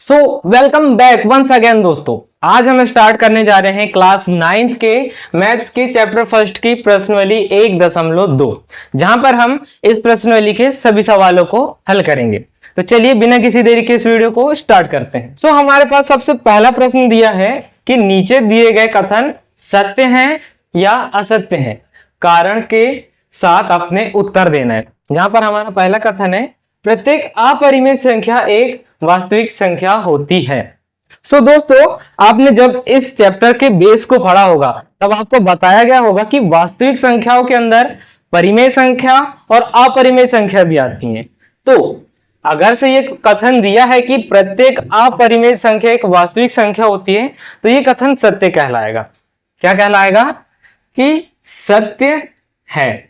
सो welcome back once again दोस्तों। आज हम स्टार्ट करने जा रहे हैं क्लास 9 के मैथ्स के चैप्टर फर्स्ट की प्रश्नवली 1.2, जहां पर हम इस प्रश्नवली के सभी सवालों को हल करेंगे। तो चलिए बिना किसी देरी के इस वीडियो को स्टार्ट करते हैं। सो हमारे पास सबसे पहला प्रश्न दिया है कि नीचे दिए गए कथन सत्य हैं या असत्य हैं, कारण के साथ अपने उत्तर देना है। यहां पर हमारा पहला कथन है, प्रत्येक अपरिमेय संख्या एक वास्तविक संख्या होती है। सो दोस्तों, आपने जब इस चैप्टर के बेस को पढ़ा होगा तब आपको बताया गया होगा कि वास्तविक संख्याओं के अंदर परिमेय संख्या और अपरिमेय संख्या भी आती हैं। तो अगर से ये कथन दिया है कि प्रत्येक अपरिमेय संख्या एक वास्तविक संख्या होती है, तो ये कथन सत्य कहलाएगा। क्या कहलाएगा? कि सत्य है।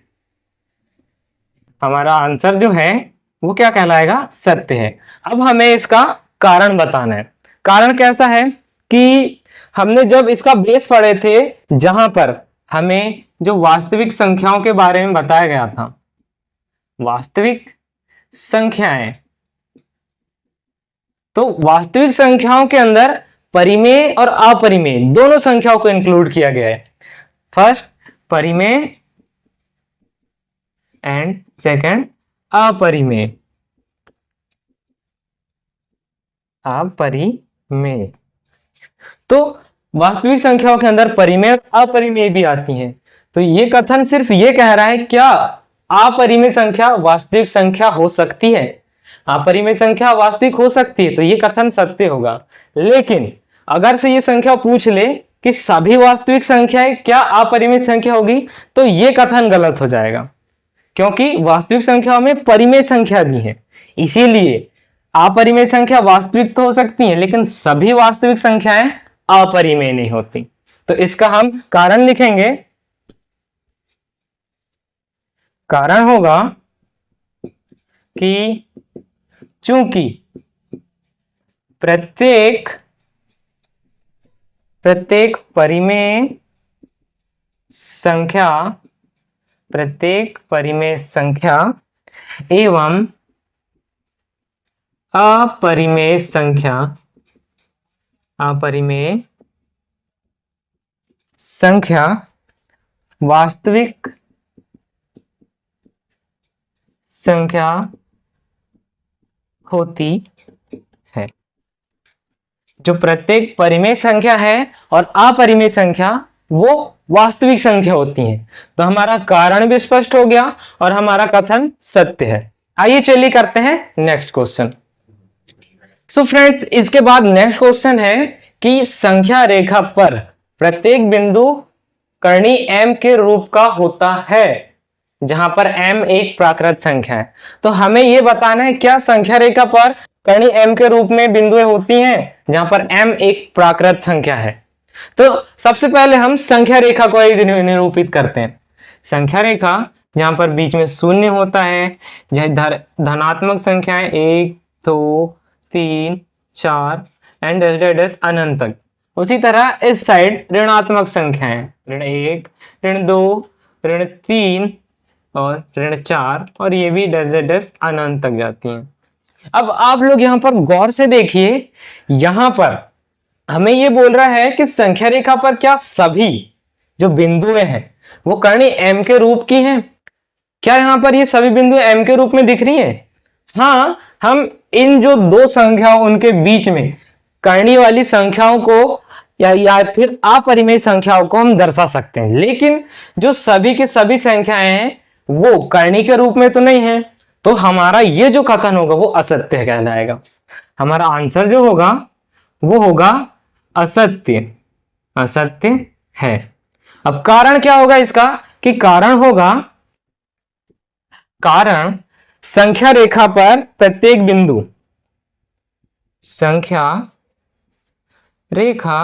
हमारा आंसर जो है वो क्या कहलाएगा? सत्य है। अब हमें इसका कारण बताना है। कारण कैसा है कि हमने जब इसका बेस पढ़े थे, जहां पर हमें जो वास्तविक संख्याओं के बारे में बताया गया था, वास्तविक संख्याएं, तो वास्तविक संख्याओं के अंदर परिमेय और अपरिमेय दोनों संख्याओं को इंक्लूड किया गया है। फर्स्ट परिमेय एंड सेकंड अपरिमेय। अपरिमेय तो वास्तविक संख्याओं के अंदर परिमेय और अपरिमेय भी आती हैं। तो ये कथन सिर्फ ये कह रहा है, क्या अपरिमेय संख्या वास्तविक संख्या हो सकती है? अपरिमेय संख्या वास्तविक हो सकती है, तो ये कथन सत्य होगा। लेकिन अगर से ये संख्या पूछ ले कि सभी वास्तविक संख्याएं क्या अपरिमेय संख्या होगी, तो ये कथन गलत हो जाएगा, क्योंकि वास्तविक संख्याओं में परिमेय संख्या भी है। इसीलिए अपरिमेय संख्या वास्तविक तो हो सकती है, लेकिन सभी वास्तविक संख्याएं अपरिमेय नहीं होती। तो इसका हम कारण लिखेंगे। कारण होगा कि चूंकि प्रत्येक परिमेय संख्या एवं अपरिमेय संख्या वास्तविक संख्या होती है। जो प्रत्येक परिमेय संख्या है और अपरिमेय संख्या वो वास्तविक संख्या होती है। तो हमारा कारण भी स्पष्ट हो गया और हमारा कथन सत्य है। आइए चलिए करते हैं नेक्स्ट क्वेश्चन। सो फ्रेंड्स, इसके बाद नेक्स्ट क्वेश्चन है कि संख्या रेखा पर प्रत्येक बिंदु कर्णी m के रूप का होता है, जहां पर m एक प्राकृत संख्या है। तो हमें यह बताना है, क्या संख्या रेखा पर कर्णी m के रूप में बिंदुएं होती हैं जहां पर m एक प्राकृत संख्या है। तो सबसे पहले हम संख्या रेखा को निरूपित करते हैं। संख्या रेखा जहां पर बीच में शून्य होता है, जहां धनात्मक संख्याएं 1 2 3 4 एंड अनंत तक। उसी तरह इस साइड ऋणात्मक संख्याएं, ऋण 1 ऋण 2 ऋण 3 और ऋण 4, और ये भी अनंत तक जाती हैं। अब आप लोग यहाँ पर गौर से देखिए, यहाँ पर हमें ये बोल रहा है कि संख्या रेखा पर क्या सभी जो बिंदुएं हैं वो कर्णी m के रूप की हैं। क्या यहाँ पर ये सभी बिंदु m के रूप में दिख रही हैं? हाँ, हम इन जो दो संख्याओं उनके बीच में कर्णी वाली संख्याओं को या फिर अपरिमेय संख्याओं को हम दर्शा सकते हैं, लेकिन जो सभी के सभी संख्याएं हैं वो कर्णी के रूप में तो नहीं है। तो हमारा ये जो कथन होगा वो असत्य कहलाएगा। हमारा आंसर जो होगा वो होगा असत्य। असत्य है। अब कारण क्या होगा इसका? कि कारण होगा, कारण संख्या रेखा पर प्रत्येक बिंदु, संख्या रेखा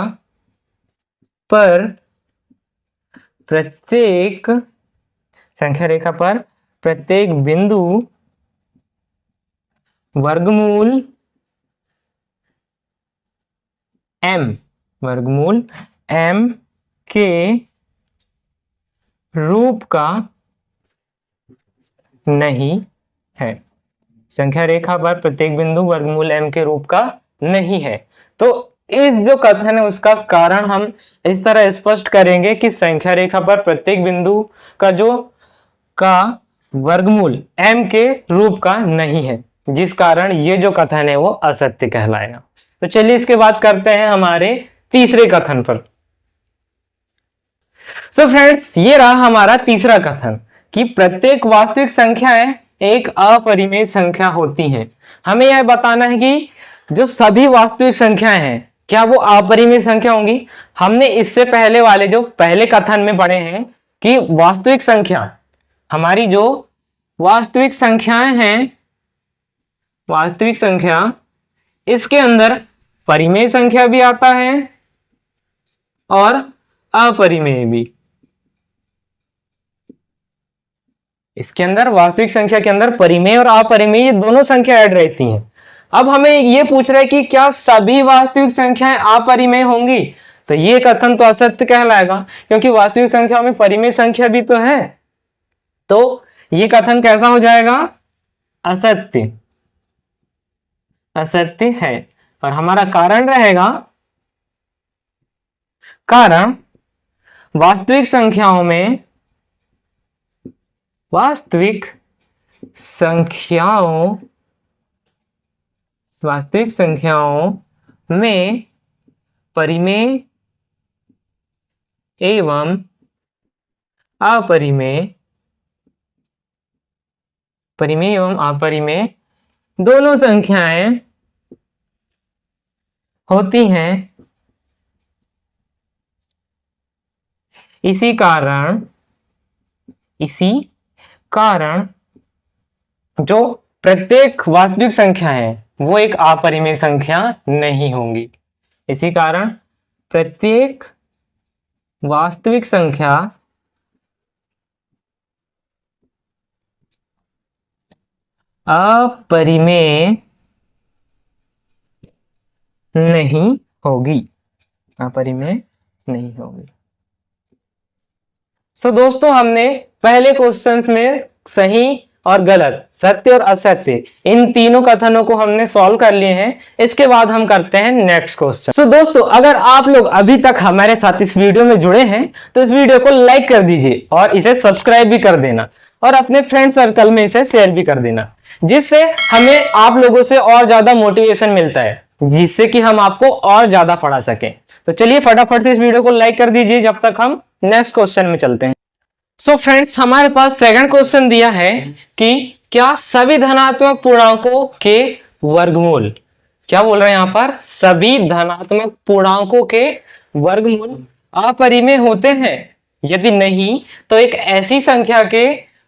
पर प्रत्येक बिंदु वर्गमूल m के रूप का नहीं है। संख्या रेखा पर प्रत्येक बिंदु वर्गमूल m के रूप का नहीं है। तो इस जो कथन है उसका कारण हम इस तरह स्पष्ट करेंगे कि संख्या रेखा पर प्रत्येक बिंदु का वर्गमूल m के रूप का नहीं है, जिस कारण ये जो कथन है वो असत्य कहलाएगा। तो चलिए इसके बाद करते हैं हमारे तीसरे कथन पर। सो फ्रेंड्स, ये रहा हमारा तीसरा कथन कि प्रत्येक वास्तविक संख्याएं एक अपरिमेय संख्या होती हैं। हमें यह बताना है कि जो सभी वास्तविक संख्याएं हैं क्या वो अपरिमेय संख्या होंगी। हमने इससे पहले वाले जो पहले कथन में पढ़े हैं कि वास्तविक संख्या, हमारी जो वास्तविक संख्याएं हैं, वास्तविक संख्या, इसके अंदर परिमेय संख्या भी आता है और अपरिमेय भी। इसके अंदर वास्तविक संख्या के अंदर परिमेय और अपरिमेय ये दोनों संख्या ऐड रहती हैं। अब हमें ये पूछ रहा है कि क्या सभी वास्तविक संख्याएं अपरिमेय होंगी। तो ये कथन तो असत्य कहलाएगा, क्योंकि वास्तविक संख्या में परिमेय संख्या भी तो है। तो ये कथन कैसा हो जाएगा? असत्य, असत्य है। और हमारा कारण रहेगा, कारण वास्तविक संख्याओं में, वास्तविक संख्याओं में परिमेय एवं अपरिमेय, परिमेय एवं अपरिमेय दोनों संख्याएं होती हैं। इसी कारण जो प्रत्येक वास्तविक संख्या है वो एक अपरिमेय संख्या नहीं होंगी। इसी कारण प्रत्येक वास्तविक संख्या अपरिमेय नहीं होगी, अपरिमेय नहीं होगी। सो दोस्तों, हमने पहले क्वेश्चन में सही और गलत, सत्य और असत्य, इन तीनों कथनों को हमने सॉल्व कर लिए हैं। इसके बाद हम करते हैं नेक्स्ट क्वेश्चन। सो दोस्तों, अगर आप लोग अभी तक हमारे साथ इस वीडियो में जुड़े हैं तो इस वीडियो को लाइक कर दीजिए और इसे सब्सक्राइब भी कर देना और अपने फ्रेंड सर्कल में इसे शेयर भी कर देना, जिससे हमें आप लोगों से और ज्यादा मोटिवेशन मिलता है, जिससे कि हम आपको और ज्यादा पढ़ा सकें। तो चलिए फटाफट से इस वीडियो को लाइक कर दीजिए जब तक हम नेक्स्ट क्वेश्चन में चलते हैं। सो फ्रेंड्स, हमारे पास सेकंड क्वेश्चन दिया है कि क्या सभी धनात्मक पूर्णांकों के वर्गमूल, क्या बोल रहे हैं यहाँ पर, सभी धनात्मक पूर्णांकों के वर्गमूल अपरिमेय होते हैं? यदि नहीं तो एक ऐसी संख्या के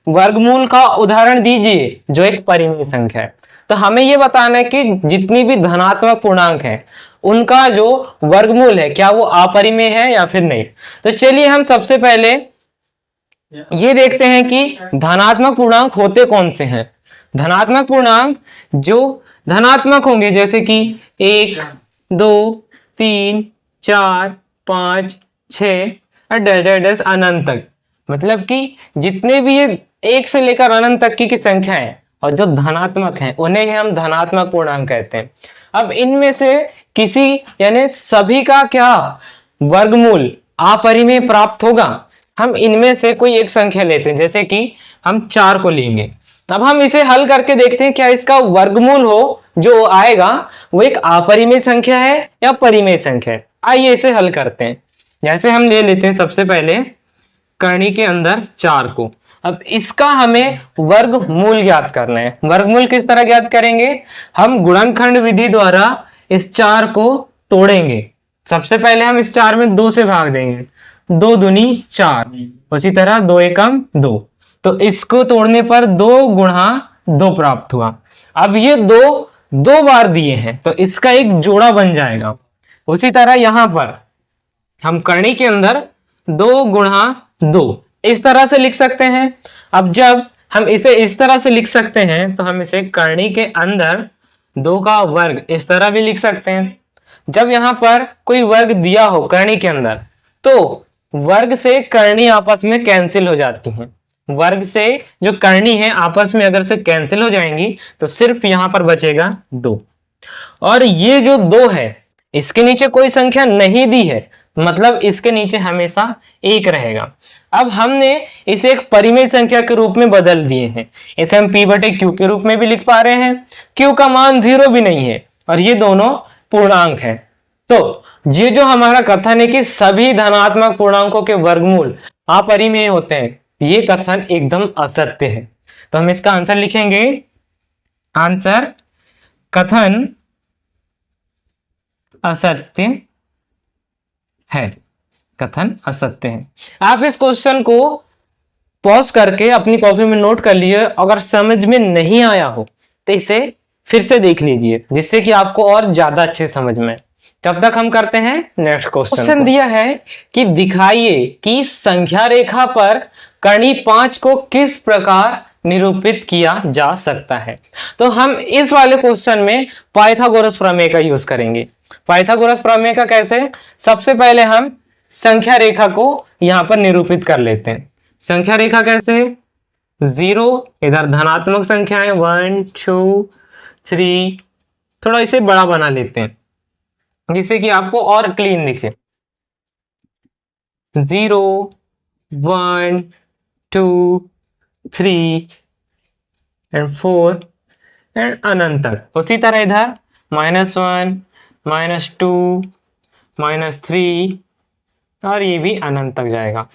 वर्गमूल का उदाहरण दीजिए जो एक परिमेय संख्या है। तो हमें यह बताना है कि जितनी भी धनात्मक पूर्णांक है उनका जो वर्गमूल है क्या वो अपरिमेय है या फिर नहीं। तो चलिए हम सबसे पहले ये देखते हैं कि धनात्मक पूर्णांक होते कौन से हैं। धनात्मक पूर्णांक जो धनात्मक होंगे जैसे कि 1, 2, 3, 4, 5, 6 और डैश अनंत तक, मतलब कि जितने भी ये 1 से लेकर अनंत तक की संख्या है और जो धनात्मक हैं उन्हें हम धनात्मक पूर्णांक कहते हैं। अब इनमें से किसी यानी सभी का क्या वर्गमूल अपरिमेय प्राप्त होगा। हम इनमें से कोई एक संख्या लेते हैं, जैसे कि हम 4 को लेंगे। अब हम इसे हल करके देखते हैं क्या इसका वर्गमूल हो जो आएगा वो एक अपरिमेय संख्या है या परिमेय संख्या है। आइए इसे हल करते हैं। जैसे हम ले लेते हैं सबसे पहले करनी के अंदर 4 को। अब इसका हमें वर्गमूल ज्ञात करना है। वर्गमूल किस तरह ज्ञात करेंगे? हम गुणनखंड विधि द्वारा इस 4 को तोड़ेंगे। सबसे पहले हम इस 4 में 2 से भाग देंगे, 2 दूनी 4, उसी तरह 2 एकम 2। तो इसको तोड़ने पर 2 गुणा 2 प्राप्त हुआ। अब ये 2 बार दिए हैं तो इसका एक जोड़ा बन जाएगा। उसी तरह यहां पर हम करनी के अंदर 2 गुणा 2 इस तरह से लिख सकते हैं। अब जब हम इसे इस तरह से लिख सकते हैं तो हम इसे करनी के अंदर 2 का वर्ग इस तरह भी लिख सकते हैं। जब यहाँ पर कोई वर्ग दिया हो करनी के अंदर तो वर्ग से करनी आपस में कैंसिल हो जाती हैं। वर्ग से जो करनी है आपस में अगर से कैंसिल हो जाएंगी तो सिर्फ यहाँ पर बचेगा 2। और ये जो 2 है इसके नीचे कोई संख्या नहीं दी है, मतलब इसके नीचे हमेशा 1 रहेगा। अब हमने इसे एक परिमेय संख्या के रूप में बदल दिए हैं। इसे हम p बटे q के रूप में भी लिख पा रहे हैं। q का मान 0 भी नहीं है और ये दोनों पूर्णांक है। तो ये जो हमारा कथन है कि सभी धनात्मक पूर्णांकों के वर्गमूल अपरिमेय होते हैं, ये कथन एकदम असत्य है। तो हम इसका आंसर लिखेंगे, आंसर कथन असत्य है, कथन असत्य है। आप इस क्वेश्चन को पॉज करके अपनी कॉपी में नोट कर लिए, अगर समझ में नहीं आया हो तो इसे फिर से देख लीजिए, जिससे कि आपको और ज्यादा अच्छे समझ में। तब तक हम करते हैं नेक्स्ट क्वेश्चन दिया है कि दिखाइए कि संख्या रेखा पर कर्ण 5 को किस प्रकार निरूपित किया जा सकता है। तो हम इस वाले क्वेश्चन में पाइथागोरस प्रमेय का यूज करेंगे। पाइथागोरस प्रमेय का कैसे, सबसे पहले हम संख्या रेखा को यहां पर निरूपित कर लेते हैं। संख्या रेखा कैसे, 0 इधर धनात्मक संख्या है 1 2 3, थोड़ा इसे बड़ा बना लेते हैं जिससे कि आपको और क्लीन दिखे। 0 1 2 3 एंड 4 एंड अनंत तक। उसी तरह इधर -1 -2 -3 और ये भी अनंत तक जाएगा।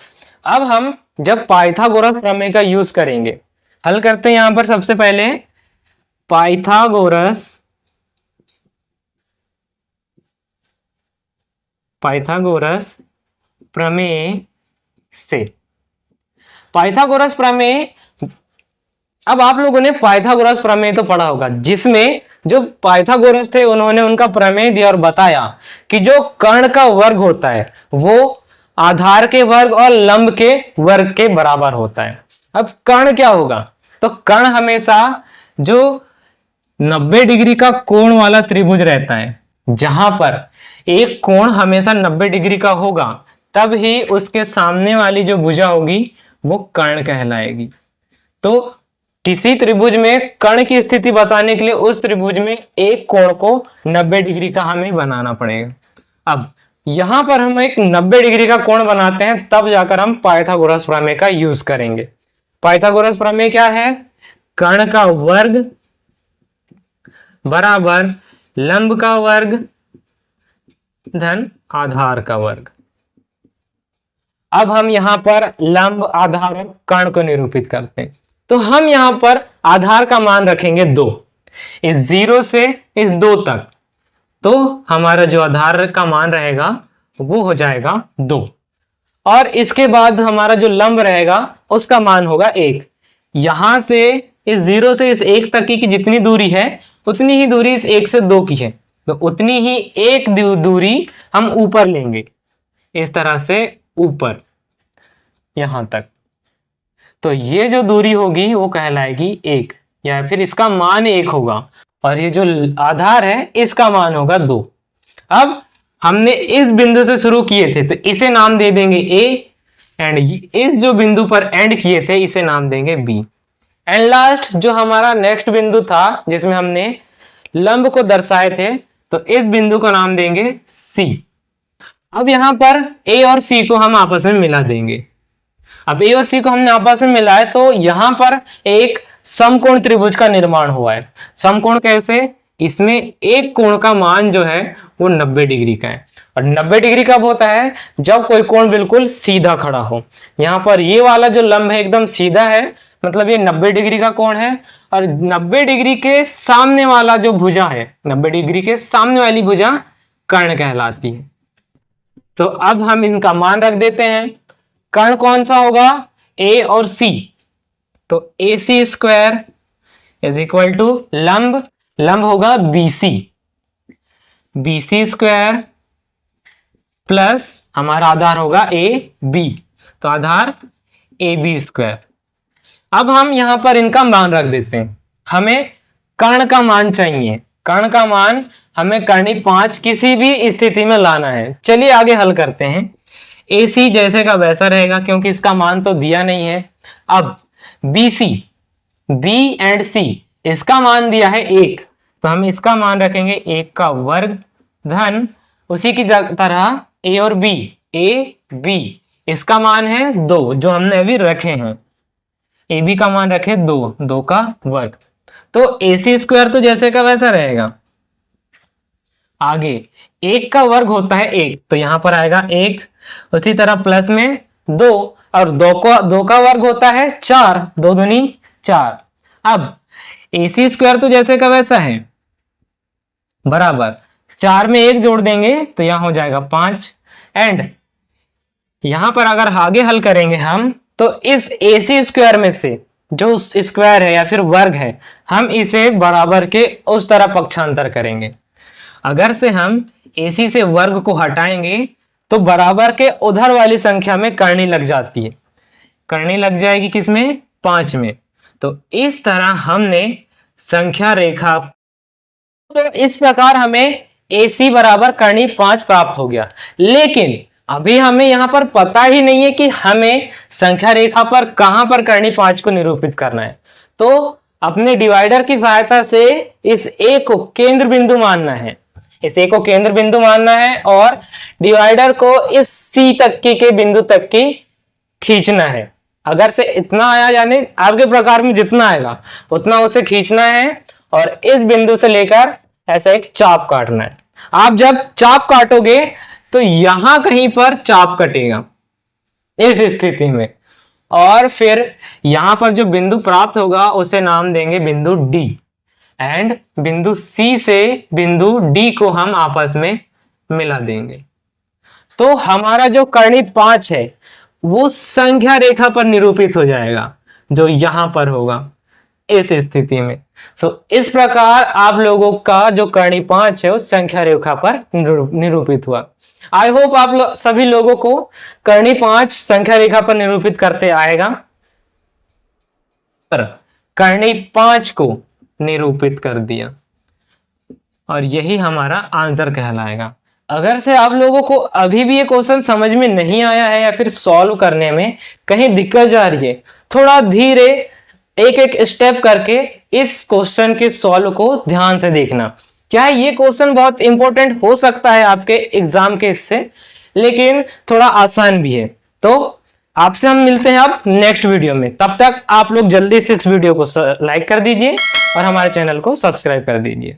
अब हम जब पाइथागोरस प्रमेय का यूज करेंगे, हल करते हैं। यहां पर सबसे पहले पाइथागोरस प्रमेय से, पाइथागोरस प्रमेय, अब आप लोगों ने पाइथागोरस प्रमेय तो पढ़ा होगा, जिसमें जो पाइथागोरस थे उन्होंने उनका प्रमेय दिया और बताया कि जो कर्ण का वर्ग होता है वो आधार के वर्ग और लंब के वर्ग के बराबर होता है। अब कर्ण क्या होगा, तो कर्ण हमेशा जो 90 डिग्री का कोण वाला त्रिभुज रहता है, जहां पर एक कोण हमेशा 90 डिग्री का होगा, तब ही उसके सामने वाली जो भुजा होगी वो कर्ण कहलाएगी। तो किसी त्रिभुज में कर्ण की स्थिति बताने के लिए उस त्रिभुज में एक कोण को 90 डिग्री का हमें बनाना पड़ेगा। अब यहां पर हम एक 90 डिग्री का कोण बनाते हैं, तब जाकर हम पाइथागोरस प्रमेय का यूज करेंगे। पाइथागोरस प्रमेय क्या है, कर्ण का वर्ग बराबर लंब का वर्ग धन आधार का वर्ग। अब हम यहां पर लंब, आधार और कर्ण को निरूपित करते हैं। तो हम यहां पर आधार का मान रखेंगे 2, इस 0 से इस 2 तक। तो हमारा जो आधार का मान रहेगा वो हो जाएगा 2, और इसके बाद हमारा जो लंब रहेगा उसका मान होगा 1। यहां से इस 0 से इस 1 तक की जितनी दूरी है उतनी ही दूरी इस 1 से 2 की है, तो उतनी ही एक दूरी हम ऊपर लेंगे, इस तरह से ऊपर यहां तक। तो ये जो दूरी होगी वो कहलाएगी 1, या फिर इसका मान 1 होगा, और ये जो आधार है इसका मान होगा 2। अब हमने इस बिंदु से शुरू किए थे तो इसे नाम दे देंगे A, एंड इस जो बिंदु पर एंड किए थे इसे नाम देंगे B। एंड लास्ट जो हमारा नेक्स्ट बिंदु था जिसमें हमने लंब को दर्शाए थे, तो इस बिंदु को नाम देंगे C। अब यहां पर A और C को हम आपस में मिला देंगे। अब A और C को हमने आपस में मिलाया तो यहां पर एक समकोण त्रिभुज का निर्माण हुआ है। समकोण कैसे, इसमें एक कोण का मान जो है वो 90 डिग्री का है, और 90 डिग्री कब होता है, जब कोई कोण बिल्कुल सीधा खड़ा हो। यहाँ पर ये वाला जो लंब है एकदम सीधा है, मतलब ये 90 डिग्री का कोण है, और 90 डिग्री के सामने वाला जो भुजा है, 90 डिग्री के सामने वाली भुजा कर्ण कहलाती है। तो अब हम इनका मान रख देते हैं। कर्ण कौन सा होगा, A और C, तो AC square is equal to लंब, लंब होगा BC, BC स्क्वायर प्लस हमारा आधार होगा AB, तो आधार AB स्क्वायर। अब हम यहां पर इनका मान रख देते हैं। हमें कर्ण का मान चाहिए, कर्ण का मान हमें कर्णी 5 किसी भी स्थिति में लाना है। चलिए आगे हल करते हैं। AC जैसे का वैसा रहेगा क्योंकि इसका मान तो दिया नहीं है। अब BC, B एंड C, इसका मान दिया है 1, तो हम इसका मान रखेंगे 1 का वर्ग धन उसी की तरह a और b, a b इसका मान है 2 जो हमने अभी रखे हैं, ए बी का मान रखे 2 का वर्ग। तो ए सी स्क्वायर तो जैसे का वैसा रहेगा। आगे 1 का वर्ग होता है 1, तो यहां पर आएगा 1, उसी तरह प्लस में 2 और 2 का वर्ग होता है 4, 2 दूनी 4। अब ए सी स्क्वायर तो जैसे का वैसा है बराबर 4 में 1 जोड़ देंगे तो यहां हो जाएगा 5। एंड यहां पर अगर आगे हल करेंगे हम तो इस ए सी स्क्वायर में से जो स्क्वायर है या फिर वर्ग है हम इसे बराबर के उस तरह पक्षांतर करेंगे। अगर से हम ए सी से वर्ग को हटाएंगे तो बराबर के उधर वाली संख्या में करनी लग जाती है, करनी लग जाएगी किसमें, 5 में। तो इस तरह हमने संख्या रेखा, तो इस प्रकार हमें ए सी बराबर करनी 5 प्राप्त हो गया। लेकिन अभी हमें यहाँ पर पता ही नहीं है कि हमें संख्या रेखा पर कहां पर करनी 5 को निरूपित करना है। तो अपने डिवाइडर की सहायता से इस ए को केंद्र बिंदु मानना है, इस ए को केंद्र बिंदु मानना है और डिवाइडर को इस सी तक के बिंदु तक की खींचना है। अगर से इतना आया यानी आपके प्रकार में जितना आएगा उतना उसे खींचना है और इस बिंदु से लेकर ऐसा एक चाप काटना है। आप जब चाप काटोगे तो यहां कहीं पर चाप कटेगा इस स्थिति में, और फिर यहां पर जो बिंदु प्राप्त होगा उसे नाम देंगे बिंदु डी। एंड बिंदु सी से बिंदु डी को हम आपस में मिला देंगे। तो हमारा जो करनी 5 है वो संख्या रेखा पर निरूपित हो जाएगा जो यहां पर होगा इस स्थिति में। इस प्रकार आप लोगों का जो करनी 5 है उस संख्या रेखा पर निरूपित हुआ। आई होप आप सभी लोगों को करनी 5 संख्या रेखा पर निरूपित करते आएगा। करनी 5 को निरूपित कर दिया और यही हमारा आंसर कहलाएगा। अगर से आप लोगों को अभी भी ये क्वेश्चन समझ में नहीं आया है या फिर सॉल्व करने में कहीं दिक्कत जा रही है, थोड़ा धीरे एक एक स्टेप करके इस क्वेश्चन के सॉल्व को ध्यान से देखना। क्या ये क्वेश्चन बहुत इंपॉर्टेंट हो सकता है आपके एग्जाम के इससे, लेकिन थोड़ा आसान भी है। तो आपसे हम मिलते हैं अब नेक्स्ट वीडियो में। तब तक आप लोग जल्दी से इस वीडियो को लाइक कर दीजिए और हमारे चैनल को सब्सक्राइब कर दीजिए।